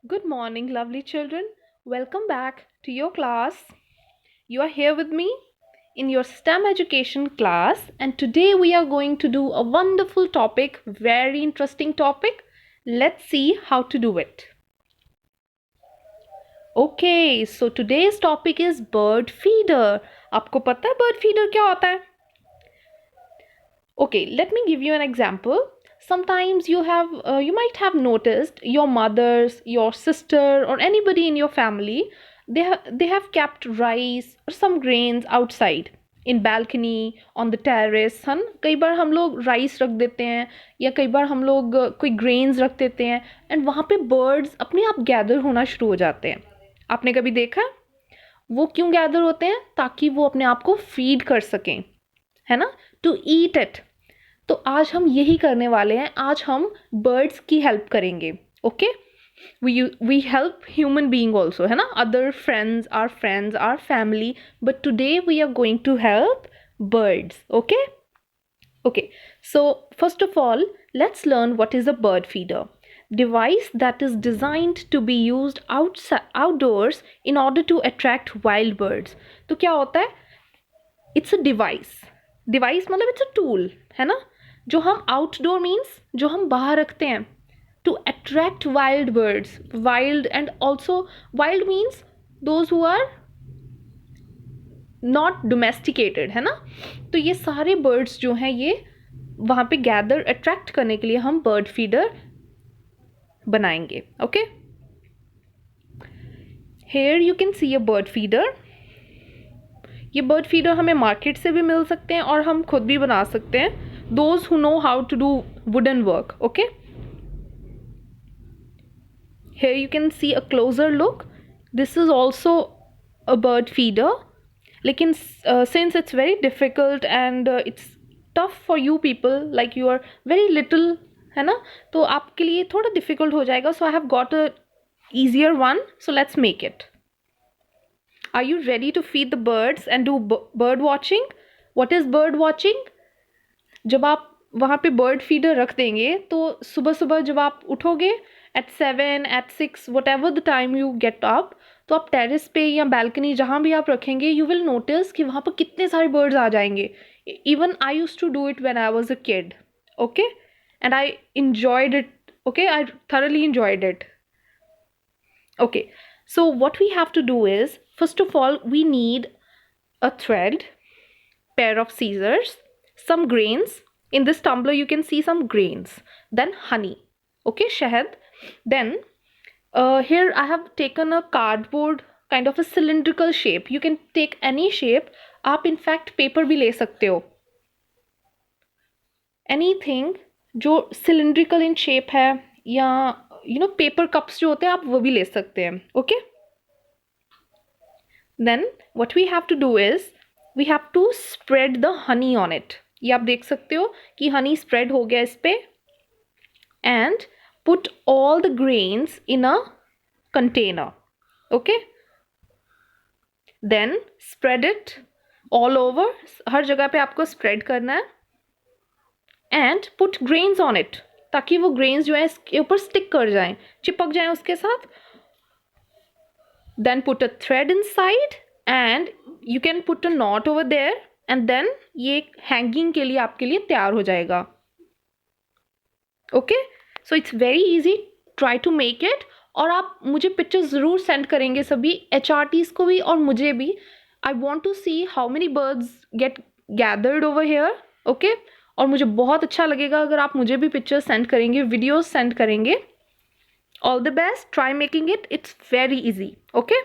Good morning, lovely children. Welcome back to your class. You are here with me in your STEM education class, and today we are going to do a wonderful topic, very interesting topic. Let's see how to do it. Okay, so today's topic is bird feeder. आपको पता है bird feeder क्या होता है? Okay, let me give you an example. Sometimes you might have noticed your mothers, your sister, or anybody in your family, they have kept rice or some grains outside in balcony, on the terrace. हन कई बार हम लोग rice रख देते हैं या कई बार हम लोग कोई ग्रेन्स रख देते हैं एंड वहाँ पे बर्ड्स अपने आप गैदर होना शुरू हो जाते हैं. आपने कभी देखा? वो क्यों गैदर होते हैं? ताकि वो अपने आप को फीड कर सकें, है ना, टू ईट इट. तो आज हम यही करने वाले हैं. आज हम बर्ड्स की हेल्प करेंगे. Okay, we help human being also, है ना, other friends or family, but today we are going to help birds. Okay, so first of all, let's learn what is a bird feeder. Device that is designed to be used outdoors in order to attract wild birds. तो क्या होता है? It's a device मतलब it's a tool, है ना, जो हम outdoor means जो हम बाहर रखते हैं to attract wild birds. Wild and also wild means those who are not domesticated, है ना. तो ये सारे बर्ड्स जो हैं ये वहाँ पे गैदर अट्रैक्ट करने के लिए हम बर्ड फीडर बनाएंगे. Okay, here you can see a bird feeder. ये बर्ड फीडर हमें मार्केट से भी मिल सकते हैं और हम खुद भी बना सकते हैं. Those who know how to do wooden work. Okay, here you can see a closer look. This is also a bird feeder, लेकिन since it's very difficult and it's tough for you people, like you are very little, है ना, तो आपके लिए थोड़ा difficult हो जाएगा. So I have got a easier one, so let's make it. Are you ready to feed the birds and do bird watching? What is bird watching? जब आप वहाँ पे बर्ड फीडर रख देंगे तो सुबह सुबह जब आप उठोगे at 7 at 6 whatever the time you get up, तो आप टेरेस पे या बैल्कनी जहाँ भी आप रखेंगे यू विल नोटिस कि वहाँ पर कितने सारे बर्ड्स आ जाएंगे. Even I use to do it when I was a kid. Okay, and I enjoyed it. Okay, I thoroughly enjoyed it. Okay, so what we have to do is, first of all, we need a thread, pair of scissors, some grains. In this tumbler you can see some grains, then honey. Okay, shahad. Then here I have taken a cardboard kind of a cylindrical shape. You can take any shape. आप in fact paper भी ले सकते हो. Anything जो cylindrical in shape है, या you know paper cups जो होते हैं आप वो भी ले सकते हैं. Okay, then what we have to do is we have to spread the honey on it. ये आप देख सकते हो कि हनी स्प्रेड हो गया इस पे. And put all the grains in a container. Okay, then spread it all over. हर जगह पे आपको स्प्रेड करना है. And put grains on it, ताकि वो ग्रेन्स जो है इसके ऊपर स्टिक कर जाएं, चिपक जाएं उसके साथ. Then put a thread inside and you can put a knot over there, and then ये हैंगिंग के लिए आपके लिए तैयार हो जाएगा. Okay, so it's very easy. Try to make it. और आप मुझे पिक्चर ज़रूर सेंड करेंगे सभी HRTs को भी और मुझे भी. I want to see how many birds get gathered over here. Okay, और मुझे बहुत अच्छा लगेगा अगर आप मुझे भी पिक्चर सेंड करेंगे, वीडियोज सेंड करेंगे. All the best. Try making it. It's very easy. Okay.